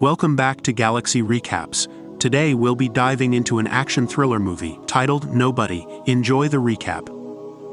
Welcome back to Galaxy Recaps. Today we'll be diving into an action thriller movie titled Nobody. Enjoy the recap.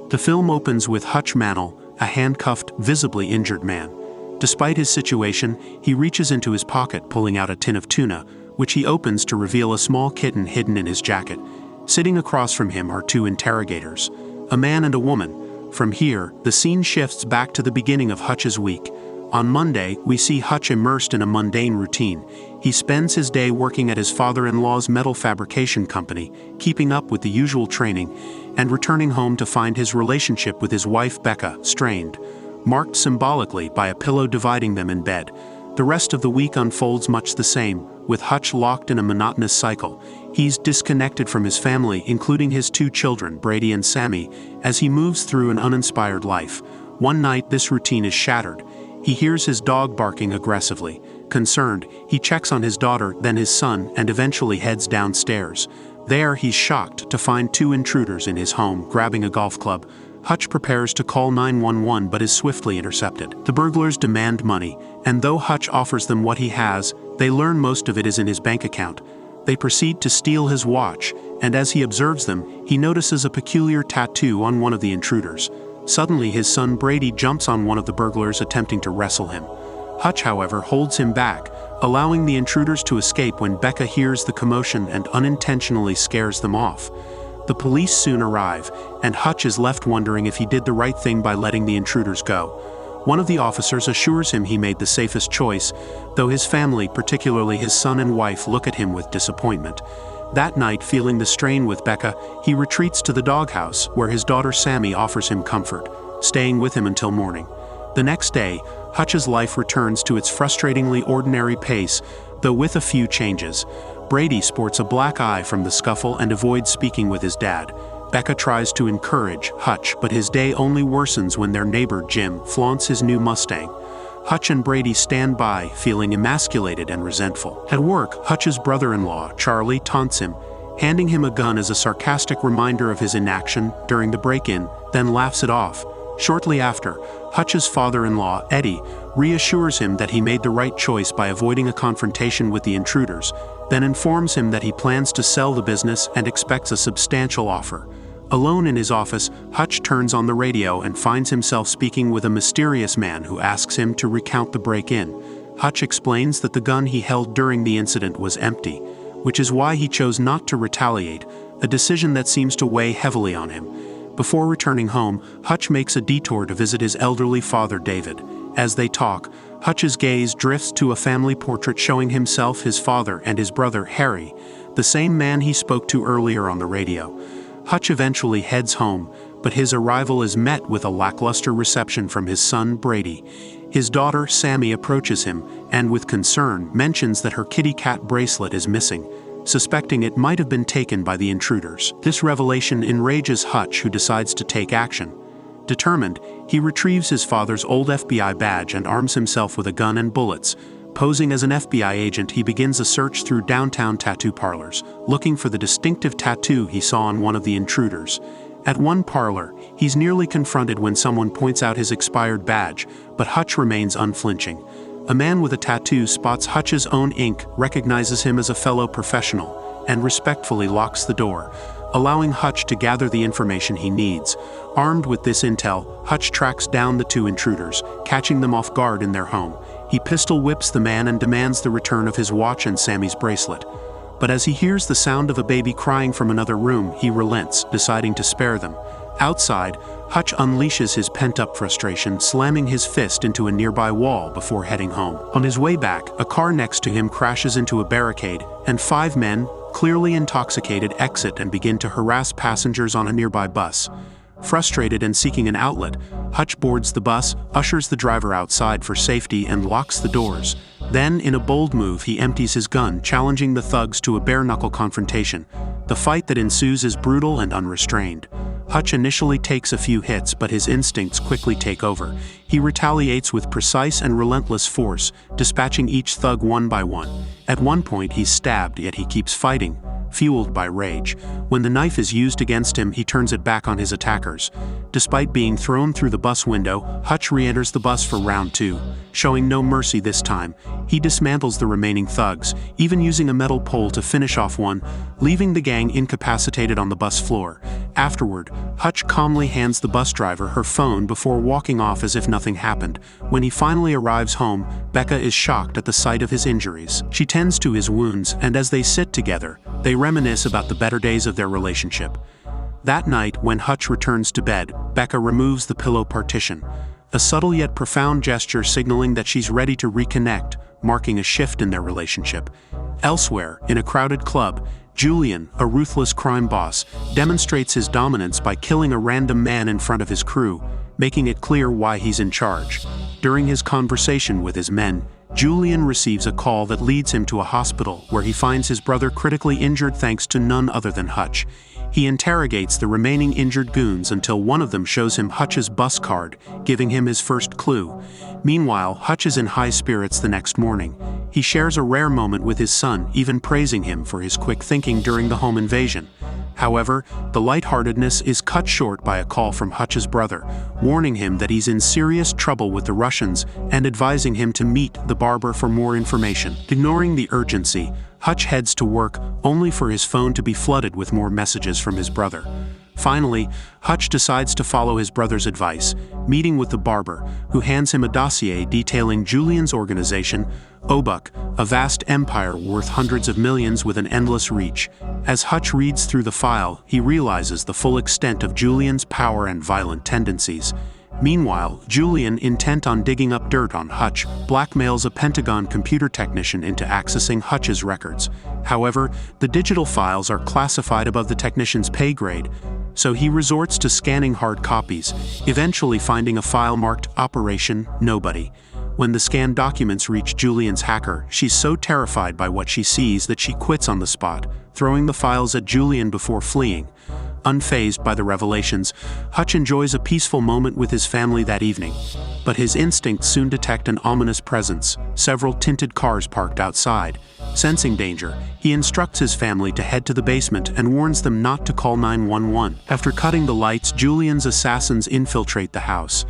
The film opens with Hutch Mantle, a handcuffed, visibly injured man. Despite his situation, he reaches into his pocket, pulling out a tin of tuna, which he opens to reveal a small kitten hidden in his jacket. Sitting across from him are two interrogators, a man and a woman. From here, the scene shifts back to the beginning of Hutch's week. On Monday, we see Hutch immersed in a mundane routine. He spends his day working at his father-in-law's metal fabrication company, keeping up with the usual training, and returning home to find his relationship with his wife Becca strained, marked symbolically by a pillow dividing them in bed. The rest of the week unfolds much the same, with Hutch locked in a monotonous cycle. He's disconnected from his family, including his two children, Brady and Sammy, as he moves through an uninspired life. One night, this routine is shattered. He hears his dog barking aggressively. Concerned, he checks on his daughter, then his son, and eventually heads downstairs. There, he's shocked to find two intruders in his home, grabbing a golf club. Hutch prepares to call 911 but is swiftly intercepted. The burglars demand money, and though Hutch offers them what he has, they learn most of it is in his bank account. They proceed to steal his watch, and as he observes them, he notices a peculiar tattoo on one of the intruders. Suddenly, his son Brady jumps on one of the burglars, attempting to wrestle him. Hutch, however, holds him back, allowing the intruders to escape when Becca hears the commotion and unintentionally scares them off. The police soon arrive, and Hutch is left wondering if he did the right thing by letting the intruders go. One of the officers assures him he made the safest choice, though his family, particularly his son and wife, look at him with disappointment. That night, feeling the strain with Becca, he retreats to the doghouse, where his daughter Sammy offers him comfort, staying with him until morning. The next day, Hutch's life returns to its frustratingly ordinary pace, though with a few changes. Brady sports a black eye from the scuffle and avoids speaking with his dad. Becca tries to encourage Hutch, but his day only worsens when their neighbor Jim flaunts his new Mustang. Hutch and Brady stand by, feeling emasculated and resentful. At work, Hutch's brother-in-law, Charlie, taunts him, handing him a gun as a sarcastic reminder of his inaction during the break-in, then laughs it off. Shortly after, Hutch's father-in-law, Eddie, reassures him that he made the right choice by avoiding a confrontation with the intruders, then informs him that he plans to sell the business and expects a substantial offer. Alone in his office, Hutch turns on the radio and finds himself speaking with a mysterious man who asks him to recount the break-in. Hutch explains that the gun he held during the incident was empty, which is why he chose not to retaliate, a decision that seems to weigh heavily on him. Before returning home, Hutch makes a detour to visit his elderly father, David. As they talk, Hutch's gaze drifts to a family portrait showing himself, his father, and his brother, Harry, the same man he spoke to earlier on the radio. Hutch eventually heads home, but his arrival is met with a lackluster reception from his son, Brady. His daughter, Sammy, approaches him and, with concern, mentions that her kitty cat bracelet is missing, suspecting it might have been taken by the intruders. This revelation enrages Hutch, who decides to take action. Determined, he retrieves his father's old FBI badge and arms himself with a gun and bullets. Posing as an FBI agent, he begins a search through downtown tattoo parlors, looking for the distinctive tattoo he saw on one of the intruders. At one parlor, he's nearly confronted when someone points out his expired badge, but Hutch remains unflinching. A man with a tattoo spots Hutch's own ink, recognizes him as a fellow professional, and respectfully locks the door, allowing Hutch to gather the information he needs. Armed with this intel, Hutch tracks down the two intruders, catching them off guard in their home. He pistol whips the man and demands the return of his watch and Sammy's bracelet. But as he hears the sound of a baby crying from another room, he relents, deciding to spare them. Outside, Hutch unleashes his pent-up frustration, slamming his fist into a nearby wall before heading home. On his way back, a car next to him crashes into a barricade, and 5 men, clearly intoxicated, exit and begin to harass passengers on a nearby bus. Frustrated and seeking an outlet, Hutch boards the bus, ushers the driver outside for safety, and locks the doors. Then, in a bold move, he empties his gun, challenging the thugs to a bare-knuckle confrontation. The fight that ensues is brutal and unrestrained. Hutch initially takes a few hits, but his instincts quickly take over. He retaliates with precise and relentless force, dispatching each thug one by one. At one point, he's stabbed, yet he keeps fighting, fueled by rage. When the knife is used against him, he turns it back on his attackers. Despite being thrown through the bus window, Hutch re-enters the bus for round 2. Showing no mercy this time, he dismantles the remaining thugs, even using a metal pole to finish off one, leaving the gang incapacitated on the bus floor. Afterward, Hutch calmly hands the bus driver her phone before walking off as if nothing happened. When he finally arrives home, Becca is shocked at the sight of his injuries. She tends to his wounds, and as they sit together, they reminisce about the better days of their relationship. That night, when Hutch returns to bed, Becca removes the pillow partition, a subtle yet profound gesture signaling that she's ready to reconnect, marking a shift in their relationship. Elsewhere, in a crowded club, Julian, a ruthless crime boss, demonstrates his dominance by killing a random man in front of his crew, making it clear why he's in charge. During his conversation with his men, Julian receives a call that leads him to a hospital where he finds his brother critically injured thanks to none other than Hutch. He interrogates the remaining injured goons until one of them shows him Hutch's bus card, giving him his first clue. Meanwhile, Hutch is in high spirits the next morning. He shares a rare moment with his son, even praising him for his quick thinking during the home invasion. However, the lightheartedness is cut short by a call from Hutch's brother, warning him that he's in serious trouble with the Russians and advising him to meet the barber for more information. Ignoring the urgency, Hutch heads to work, only for his phone to be flooded with more messages from his brother. Finally, Hutch decides to follow his brother's advice, meeting with the barber, who hands him a dossier detailing Julian's organization, Obuk, a vast empire worth hundreds of millions with an endless reach. As Hutch reads through the file, he realizes the full extent of Julian's power and violent tendencies. Meanwhile, Julian, intent on digging up dirt on Hutch, blackmails a Pentagon computer technician into accessing Hutch's records. However, the digital files are classified above the technician's pay grade, so he resorts to scanning hard copies, eventually finding a file marked Operation Nobody. When the scanned documents reach Julian's hacker, she's so terrified by what she sees that she quits on the spot, throwing the files at Julian before fleeing. Unfazed by the revelations, Hutch enjoys a peaceful moment with his family that evening. But his instincts soon detect an ominous presence, several tinted cars parked outside. Sensing danger, he instructs his family to head to the basement and warns them not to call 911. After cutting the lights, Julian's assassins infiltrate the house.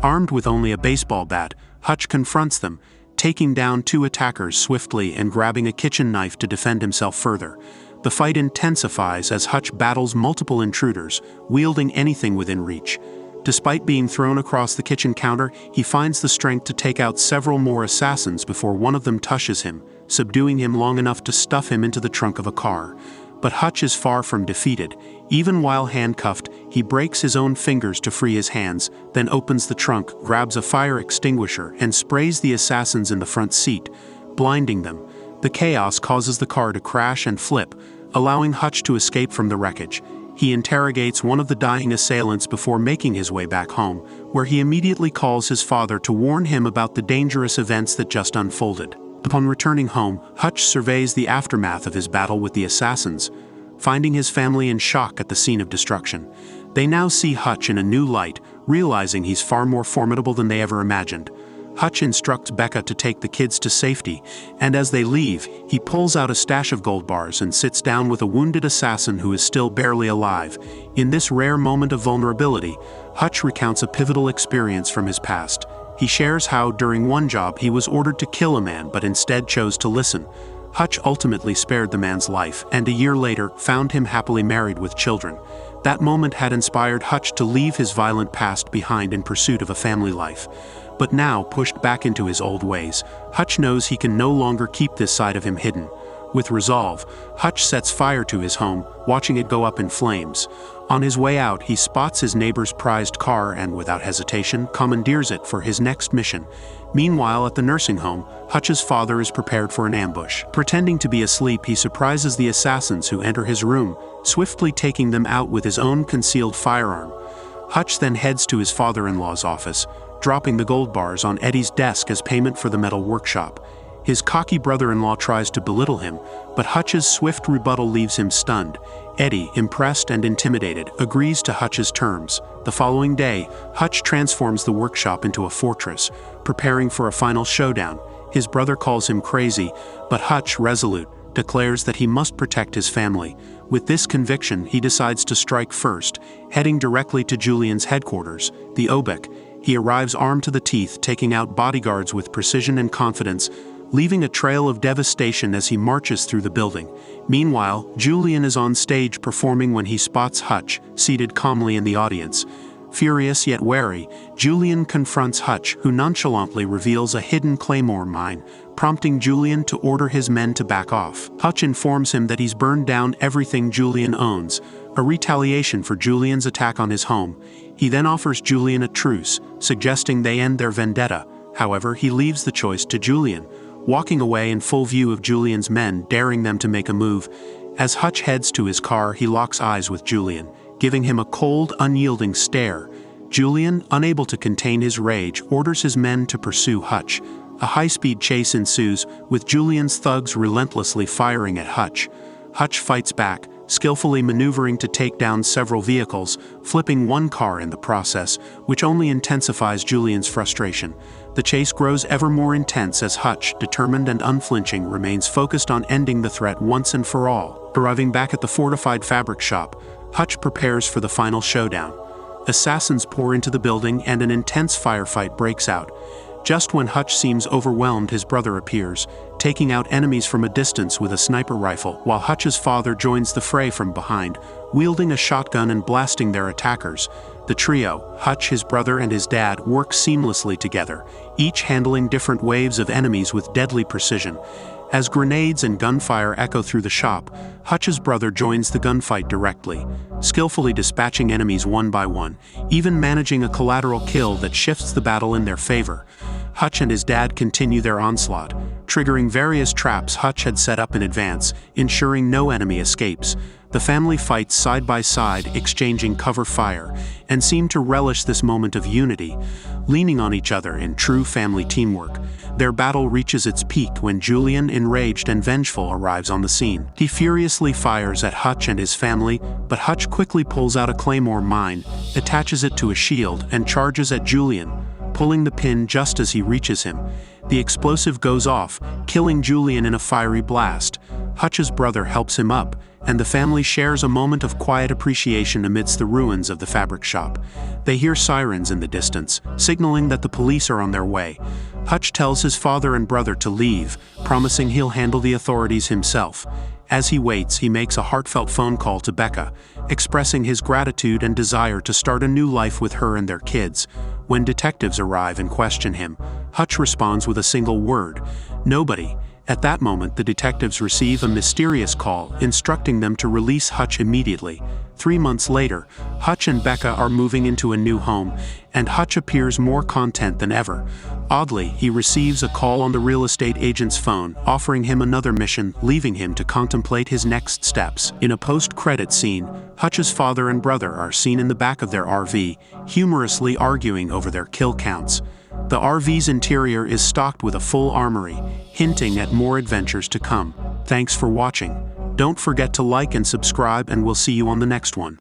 Armed with only a baseball bat, Hutch confronts them, taking down 2 attackers swiftly and grabbing a kitchen knife to defend himself further. The fight intensifies as Hutch battles multiple intruders, wielding anything within reach. Despite being thrown across the kitchen counter, he finds the strength to take out several more assassins before one of them touches him, subduing him long enough to stuff him into the trunk of a car. But Hutch is far from defeated. Even while handcuffed, he breaks his own fingers to free his hands, then opens the trunk, grabs a fire extinguisher, and sprays the assassins in the front seat, blinding them. The chaos causes the car to crash and flip, allowing Hutch to escape from the wreckage. He interrogates one of the dying assailants before making his way back home, where he immediately calls his father to warn him about the dangerous events that just unfolded. Upon returning home, Hutch surveys the aftermath of his battle with the assassins, finding his family in shock at the scene of destruction. They now see Hutch in a new light, realizing he's far more formidable than they ever imagined. Hutch instructs Becca to take the kids to safety, and as they leave, he pulls out a stash of gold bars and sits down with a wounded assassin who is still barely alive. In this rare moment of vulnerability, Hutch recounts a pivotal experience from his past. He shares how, during one job, he was ordered to kill a man but instead chose to listen. Hutch ultimately spared the man's life, and a year later found him happily married with children. That moment had inspired Hutch to leave his violent past behind in pursuit of a family life. But now, pushed back into his old ways, Hutch knows he can no longer keep this side of him hidden. With resolve, Hutch sets fire to his home, watching it go up in flames. On his way out, he spots his neighbor's prized car and, without hesitation, commandeers it for his next mission. Meanwhile, at the nursing home, Hutch's father is prepared for an ambush. Pretending to be asleep, he surprises the assassins who enter his room, swiftly taking them out with his own concealed firearm. Hutch then heads to his father-in-law's office, dropping the gold bars on Eddie's desk as payment for the metal workshop. His cocky brother-in-law tries to belittle him, but Hutch's swift rebuttal leaves him stunned. Eddie, impressed and intimidated, agrees to Hutch's terms. The following day, Hutch transforms the workshop into a fortress, preparing for a final showdown. His brother calls him crazy, but Hutch, resolute, declares that he must protect his family. With this conviction, he decides to strike first, heading directly to Julian's headquarters, the Obek. He arrives armed to the teeth, taking out bodyguards with precision and confidence, leaving a trail of devastation as he marches through the building. Meanwhile, Julian is on stage performing when he spots Hutch, seated calmly in the audience. Furious yet wary, Julian confronts Hutch, who nonchalantly reveals a hidden claymore mine, prompting Julian to order his men to back off. Hutch informs him that he's burned down everything Julian owns, a retaliation for Julian's attack on his home. He then offers Julian a truce, suggesting they end their vendetta. However, he leaves the choice to Julian, walking away in full view of Julian's men, daring them to make a move. As Hutch heads to his car, he locks eyes with Julian, giving him a cold, unyielding stare. Julian, unable to contain his rage, orders his men to pursue Hutch. A high-speed chase ensues, with Julian's thugs relentlessly firing at Hutch. Hutch fights back, skillfully maneuvering to take down several vehicles, flipping one car in the process, which only intensifies Julian's frustration. The chase grows ever more intense as Hutch, determined and unflinching, remains focused on ending the threat once and for all. Arriving back at the fortified fabric shop, Hutch prepares for the final showdown. Assassins pour into the building and an intense firefight breaks out. Just when Hutch seems overwhelmed, his brother appears, taking out enemies from a distance with a sniper rifle, while Hutch's father joins the fray from behind, wielding a shotgun and blasting their attackers. The trio, Hutch, his brother, and his dad, work seamlessly together, each handling different waves of enemies with deadly precision. As grenades and gunfire echo through the shop, Hutch's brother joins the gunfight directly, skillfully dispatching enemies one by one, even managing a collateral kill that shifts the battle in their favor. Hutch and his dad continue their onslaught, triggering various traps Hutch had set up in advance, ensuring no enemy escapes. The family fights side by side, exchanging cover fire, and seem to relish this moment of unity, leaning on each other in true family teamwork. Their battle reaches its peak when Julian, enraged and vengeful, arrives on the scene. He furiously fires at Hutch and his family, but Hutch quickly pulls out a claymore mine, attaches it to a shield, and charges at Julian, pulling the pin just as he reaches him. The explosive goes off, killing Julian in a fiery blast. Hutch's brother helps him up, and the family shares a moment of quiet appreciation amidst the ruins of the fabric shop. They hear sirens in the distance, signaling that the police are on their way. Hutch tells his father and brother to leave, promising he'll handle the authorities himself. As he waits, he makes a heartfelt phone call to Becca, expressing his gratitude and desire to start a new life with her and their kids. When detectives arrive and question him, Hutch responds with a single word: nobody. At that moment, the detectives receive a mysterious call, instructing them to release Hutch immediately. 3 months later, Hutch and Becca are moving into a new home, and Hutch appears more content than ever. Oddly, he receives a call on the real estate agent's phone, offering him another mission, leaving him to contemplate his next steps. In a post-credit scene, Hutch's father and brother are seen in the back of their RV, humorously arguing over their kill counts. The RV's interior is stocked with a full armory, hinting at more adventures to come. Thanks for watching. Don't forget to like and subscribe, and we'll see you on the next one.